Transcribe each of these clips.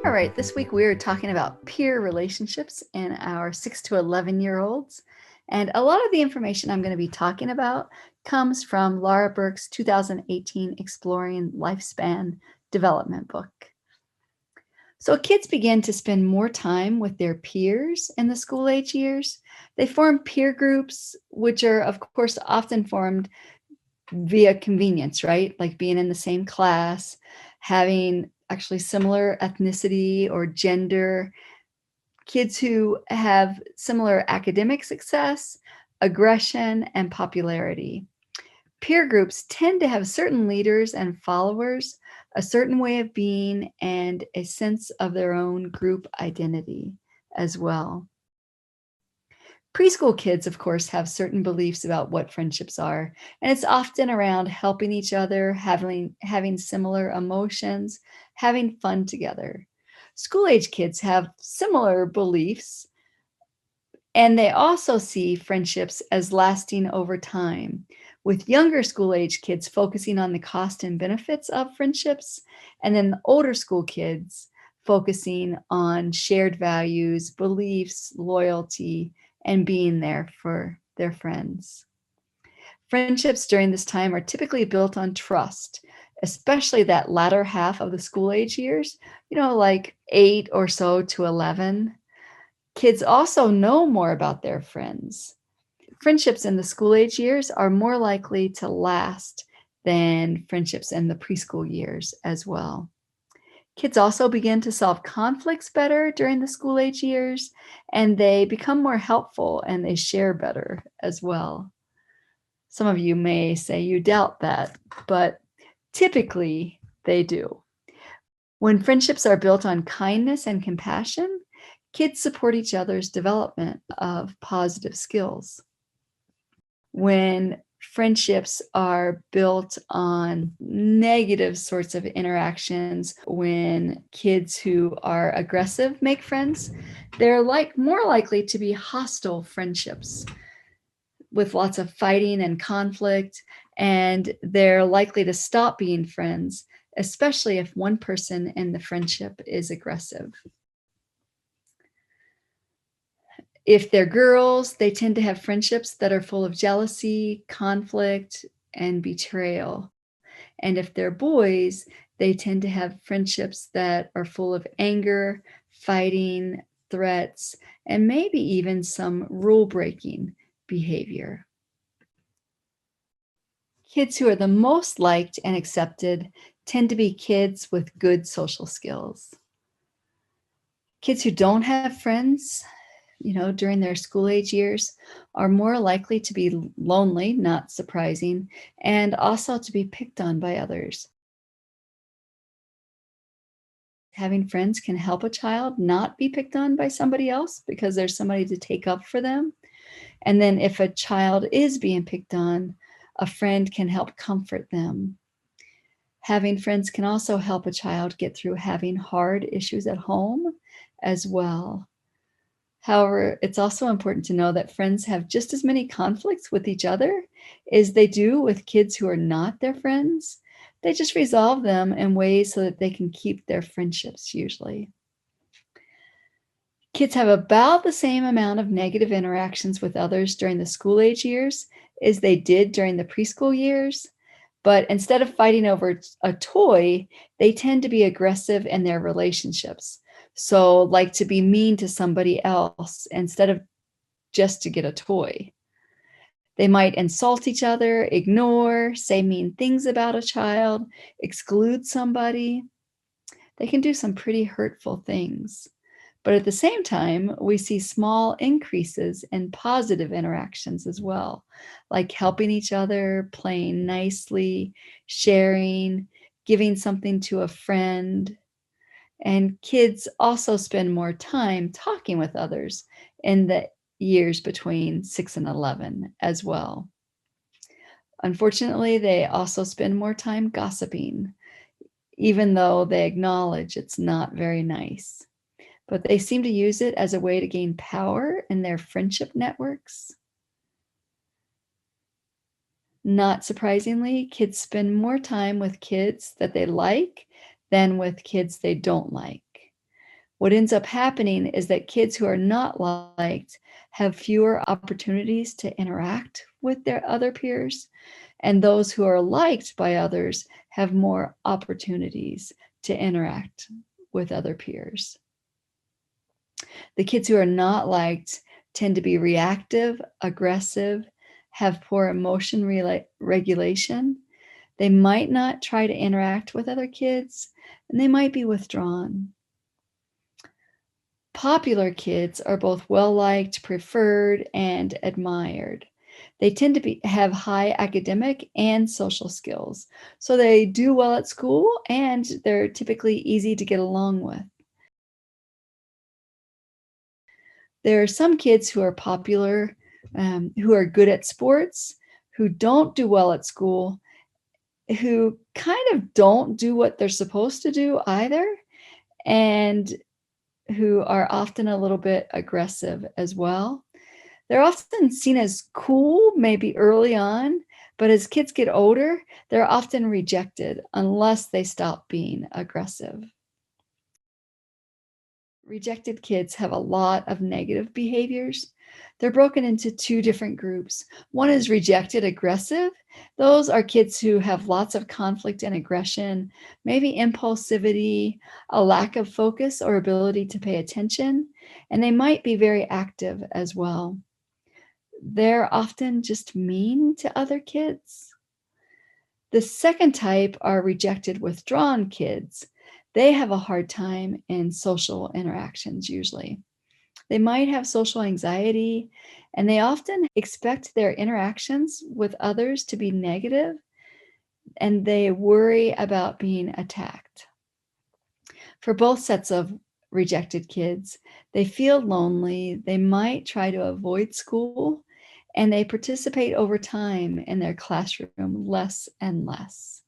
All right, this week we are talking about peer relationships in our 6 to 11-year-olds. And a lot of the information I'm going to be talking about comes from Laura Burke's 2018 Exploring Lifespan Development book. So kids begin to spend more time with their peers in the school age years. They form peer groups, which are, of course, often formed via convenience, right? Like being in the same class, having actually similar ethnicity or gender, kids who have similar academic success, aggression, and popularity. Peer groups tend to have certain leaders and followers, a certain way of being, and a sense of their own group identity as well. Preschool kids, of course, have certain beliefs about what friendships are, and it's often around helping each other, having similar emotions, having fun together. School age kids have similar beliefs, and they also see friendships as lasting over time, with younger school age kids focusing on the cost and benefits of friendships, and then the older school kids focusing on shared values, beliefs, loyalty, and being there for their friends. Friendships during this time are typically built on trust, especially that latter half of the school age years, like 8 or so to 11. Kids also know more about their friends. Friendships in the school age years are more likely to last than friendships in the preschool years as well. Kids also begin to solve conflicts better during the school age years, and they become more helpful and they share better as well. Some of you may say you doubt that, but typically they do. When friendships are built on kindness and compassion, kids support each other's development of positive skills. When friendships are built on negative sorts of interactions, when kids who are aggressive make friends, they're more likely to be hostile friendships with lots of fighting and conflict, and they're likely to stop being friends, especially if one person in the friendship is aggressive. If they're girls, they tend to have friendships that are full of jealousy, conflict, and betrayal. And if they're boys, they tend to have friendships that are full of anger, fighting, threats, and maybe even some rule-breaking behavior. Kids who are the most liked and accepted tend to be kids with good social skills. Kids who don't have friends, during their school age years are more likely to be lonely, not surprising, and also to be picked on by others. Having friends can help a child not be picked on by somebody else because there's somebody to take up for them. And then if a child is being picked on, a friend can help comfort them. Having friends can also help a child get through having hard issues at home as well. However, it's also important to know that friends have just as many conflicts with each other as they do with kids who are not their friends. They just resolve them in ways so that they can keep their friendships usually. Kids have about the same amount of negative interactions with others during the school age years as they did during the preschool years. But instead of fighting over a toy, they tend to be aggressive in their relationships. So, like to be mean to somebody else instead of just to get a toy. They might insult each other, ignore, say mean things about a child, exclude somebody. They can do some pretty hurtful things. But at the same time, we see small increases in positive interactions as well, like helping each other, playing nicely, sharing, giving something to a friend. And kids also spend more time talking with others in the years between 6 and 11 as well. Unfortunately, they also spend more time gossiping, even though they acknowledge it's not very nice. But they seem to use it as a way to gain power in their friendship networks. Not surprisingly, kids spend more time with kids that they like than with kids they don't like. What ends up happening is that kids who are not liked have fewer opportunities to interact with their other peers, and those who are liked by others have more opportunities to interact with other peers. The kids who are not liked tend to be reactive, aggressive, have poor emotion regulation. They might not try to interact with other kids, and they might be withdrawn. Popular kids are both well-liked, preferred, and admired. They tend to have high academic and social skills, so they do well at school and they're typically easy to get along with. There are some kids who are popular, who are good at sports, who don't do well at school, who kind of don't do what they're supposed to do either, and who are often a little bit aggressive as well. They're often seen as cool, maybe early on, but as kids get older, they're often rejected unless they stop being aggressive. Rejected kids have a lot of negative behaviors. They're broken into two different groups. One is rejected aggressive. Those are kids who have lots of conflict and aggression, maybe impulsivity, a lack of focus or ability to pay attention, and they might be very active as well. They're often just mean to other kids. The second type are rejected withdrawn kids. They have a hard time in social interactions usually. They might have social anxiety, and they often expect their interactions with others to be negative, and they worry about being attacked. For both sets of rejected kids, they feel lonely, they might try to avoid school, and they participate over time in their classroom less and less.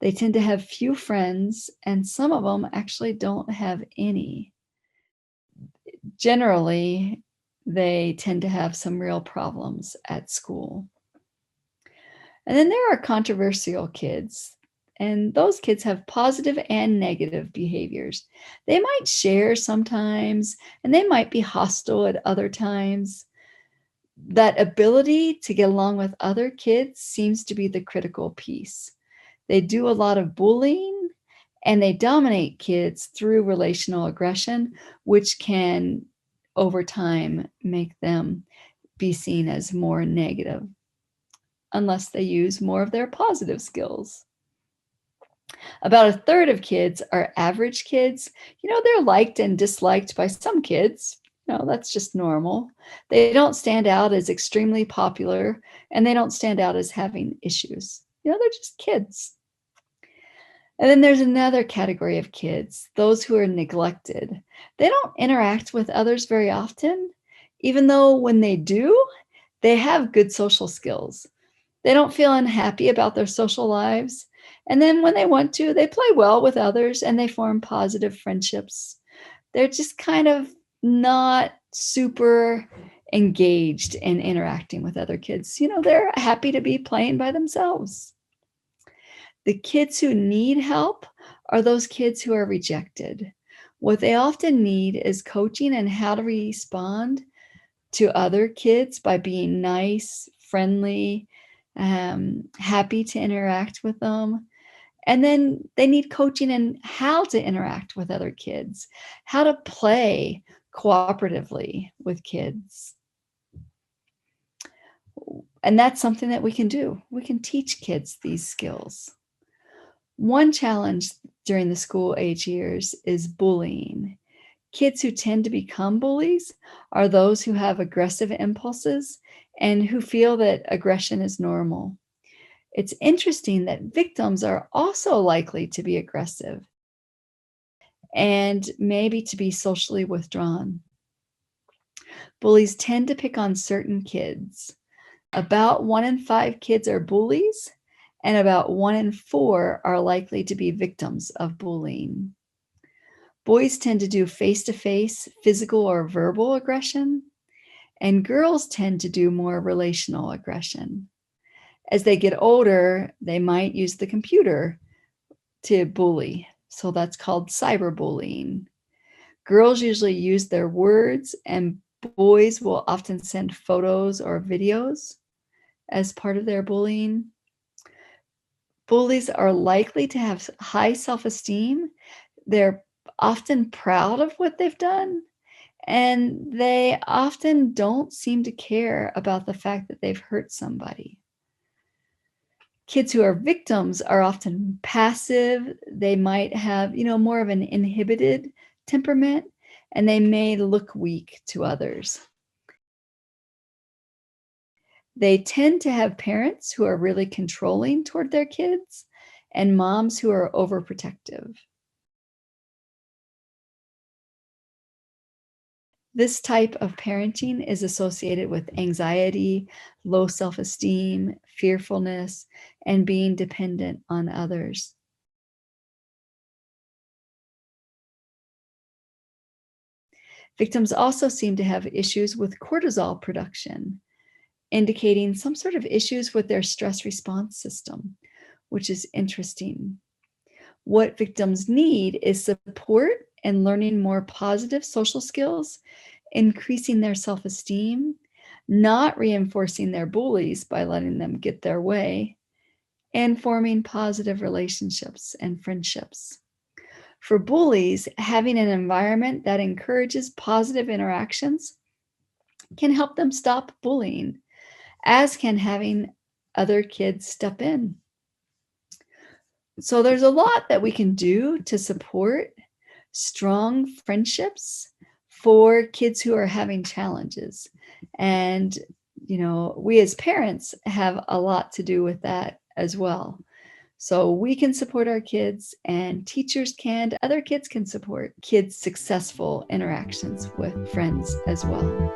They tend to have few friends, and some of them actually don't have any. Generally, they tend to have some real problems at school. And then there are controversial kids, and those kids have positive and negative behaviors. They might share sometimes, and they might be hostile at other times. That ability to get along with other kids seems to be the critical piece. They do a lot of bullying and they dominate kids through relational aggression, which can, over time, make them be seen as more negative unless they use more of their positive skills. About a third of kids are average kids. They're liked and disliked by some kids. That's just normal. They don't stand out as extremely popular and they don't stand out as having issues. They're just kids. And then there's another category of kids, those who are neglected. They don't interact with others very often, even though when they do, they have good social skills. They don't feel unhappy about their social lives. And then when they want to, they play well with others and they form positive friendships. They're just kind of not super engaged in interacting with other kids. They're happy to be playing by themselves. The kids who need help are those kids who are rejected. What they often need is coaching and how to respond to other kids by being nice, friendly, happy to interact with them. And then they need coaching in how to interact with other kids, how to play cooperatively with kids. And that's something that we can do. We can teach kids these skills. One challenge during the school age years is bullying. Kids who tend to become bullies are those who have aggressive impulses and who feel that aggression is normal. It's interesting that victims are also likely to be aggressive and maybe to be socially withdrawn. Bullies tend to pick on certain kids. About 1 in 5 kids are bullies, and about 1 in 4 are likely to be victims of bullying. Boys tend to do face-to-face physical or verbal aggression, and girls tend to do more relational aggression. As they get older, they might use the computer to bully. So that's called cyberbullying. Girls usually use their words, and boys will often send photos or videos as part of their bullying. Bullies are likely to have high self esteem. They're often proud of what they've done, and they often don't seem to care about the fact that they've hurt somebody. Kids who are victims are often passive. They might have, more of an inhibited temperament, and they may look weak to others. They tend to have parents who are really controlling toward their kids and moms who are overprotective. This type of parenting is associated with anxiety, low self esteem, fearfulness, and being dependent on others. Victims also seem to have issues with cortisol production, indicating some sort of issues with their stress response system, which is interesting. What victims need is support and learning more positive social skills, increasing their self esteem, not reinforcing their bullies by letting them get their way, and forming positive relationships and friendships. For bullies, having an environment that encourages positive interactions can help them stop bullying, as can having other kids step in. So there's a lot that we can do to support strong friendships for kids who are having challenges. And, we as parents have a lot to do with that as well. So we can support our kids, and teachers can, other kids can support kids' successful interactions with friends as well.